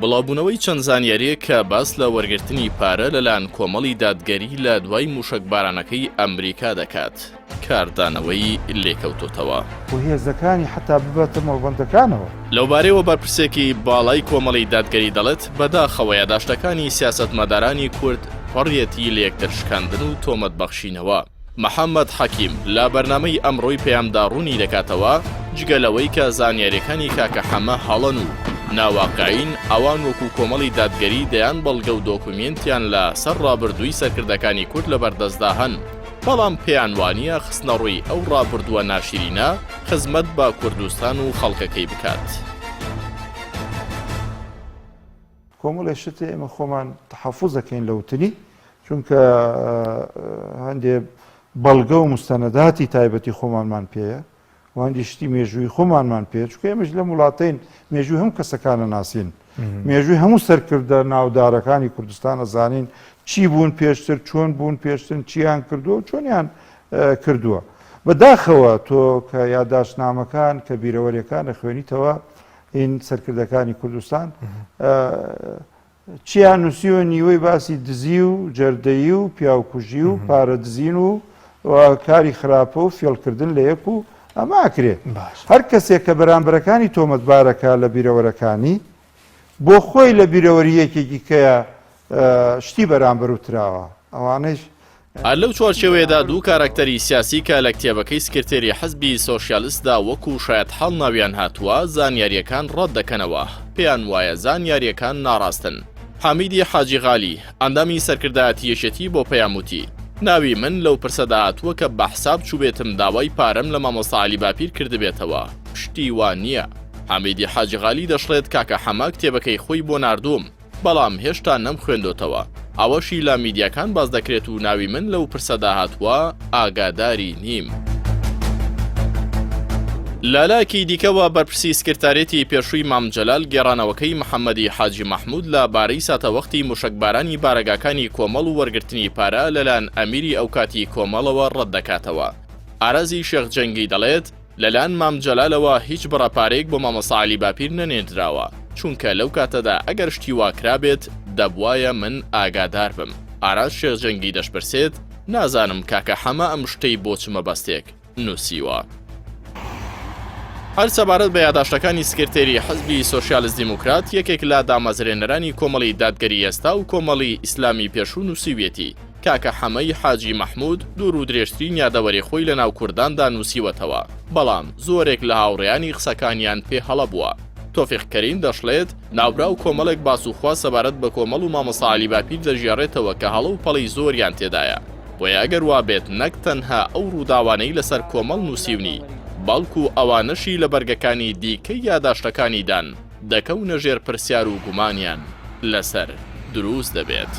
بڵاوبوونەوەی چەند زانیاریە کە باس لە وەرگرتنی پارە لەلایەن کۆمەڵی دادگەری لە دوای موشکبارانەکەی ئەمریکا دەکات. کاردانەوەی لێکەوتۆتەوە و هێزەکانی حتا ببەتە مەڵبەندەکانەوە. لەوبارەیەوە بەرپرسێکی باڵای کۆمەڵی دادگەری دەڵێت بەداخەوە یاداشتەکانی سیاسەتمەدارانی کورد پەڕیەتی لە یەکتر شکاندن و تۆمەتبەخشینەوە. محەممەد حەکیم لە بەرنامەی ئەمڕۆی پێیامدا ڕوونی دەکاتەوە جگەلەوەی کە زانیاریەکانی کاکە حەمە هەڵەن و ناواقعین ئەوان وەکو کۆمەڵی دادگەری دەیان بەڵگە و دۆکومنتیان لە سەر ڕابردووی سەرکردەکانی کورد لە بەردەستدا هەن، بەڵام پێیان وانییە خستنە ڕووی ئەو ڕابردووە ناشرینە خزمەت بە کوردستان و خەڵکەکەی بکات. کۆمەڵی شتێ ئێمە خۆمان تەحەفوز دەکەین لەوتنی، چونکە هەندێ بەڵگە و مستەنەداتی تایبەتی خۆمانمان پێیە و هەندی شتی مێژووی خۆمانمان پێ، چونکە ئێمەش لە وڵاتین مێژووی هەم کەسەکانە ناسین، مێژووی هەموو سەرکردە ناودارەکانی کوردستان ئەزانین چی بوون پێشتر، چۆن بوون پێشتر، چیان کردووە و چۆنیان کردووە. بەداخەوە تۆ کە یادداشتنامەکان کە بیرەوەریەکان خوێنیتەوە این سەرکردەکانی کوردستان چیان نووسیوە نیوەی باسی دزی و جەردەیی و پیاوکوژی و پارە دزین و کاری خراپە و فێڵکردن لە یەک و ئەماکرێ. هەر کەسێک کە بەرامبەرەکانی تۆمەتبارەکە لە بیرەوەرەکانی بۆ خۆی لە بیرەوەریەکێکی کەیە شتی بەرامبەر وتراوە ئەوانەش لەو چوارچێوەیەدا دوو کارکتەری سیاسی کە لە کتێبەکەی سکرتێری حزبی سۆشیالیستدا وەکو شایەت هەڵ ناویان هاتووە زانیاریەکان ڕەت دەکەنەوە، پێیان وایە زانیاریەکان ناڕاستن. حەمیدی حاجیغالی ئەندامی سەرکردایەتی یەشێتی بۆ پەیاموتی ناوی من لەو پرسەدا هاتووە کە بە حساب چوبێتم داوای پارەم لە مامۆستا عەلی باپیر کردبێتەوە، شتی وان نییە. حەمیدی حاجیغالی دەشڵێت کاکە حەمە کتێبەکەی خۆی بۆ ناردووم، بەڵام هێشتا نەم خوێندۆتەوە. ئەوەشی لە میدیاکان باز دەکرێت و ناوی من لەو پرسەدا هاتووە ئاگاداری نیم. لالایەکی دیکەوە بەرپرسی سکرتارێتی پێشووی مام جەلال گێڕانەوەکەی محەممەدی حاجی مەحموود لە بارەی ساتەوەختی موشکبارانی بارەگاکانی کۆمەڵ و وەرگرتنی پارە لەلایەن ئەمیری ئەو کاتی کۆمەڵەوە ڕەت دەکاتەوە. ئارازی شێخ جەنگی دەڵێت لەلایەن مام جەلالەوە هیچ بڕەپارەیەک بۆ مامۆستا عەلی باپیر نەنێردراوە، چونکە لەو کاتەدا ئەگەر شتی وا کرابێت دەبوایە من ئاگادار بم. ئاراز شێخ جەنگی دەشپرسێت نازانم کاکە حەمە ئەم شتەی بۆ چمە بەستێک نووسیوە. هەر سەبارەت بە یادداشتەکانی سکرتێری حزبی سۆشیالیست دیموکرات یەکێک لە دامەزرێنەرانی کۆمەڵی دادگەری ئێستا و کۆمەڵی ئیسلامی پێشوو نووسیوێتی کاکە حەمەی حاجی مەحموود دوور و درێژترین یادەوەری خۆی لە ناو کورداندا نووسیوەتەوە، بەڵام زۆرێک لە هاوڕێیانی قسەکانیان پێ هەڵە بووە. تۆفیق کەریم دەشڵێت ناوبراو کۆمەڵێک باسوخوا سەبارەت بە کۆمەڵ و مامۆستا عەلی باپیر دەژێڕێتەوە کە هەڵە و پەڵی زۆریان تێدایە، بۆیە ئەگەر وا بێت نەک تەنها ئەو ڕووداوانەی لەسەر کۆمەڵ نووسیونی بەڵکو ئەوانەشی لە بەرگەکانی دیکەی یادداشتەکانیدان دەکەونە ژێر پرسیار و گومانیان لەسەر دروست دەبێت.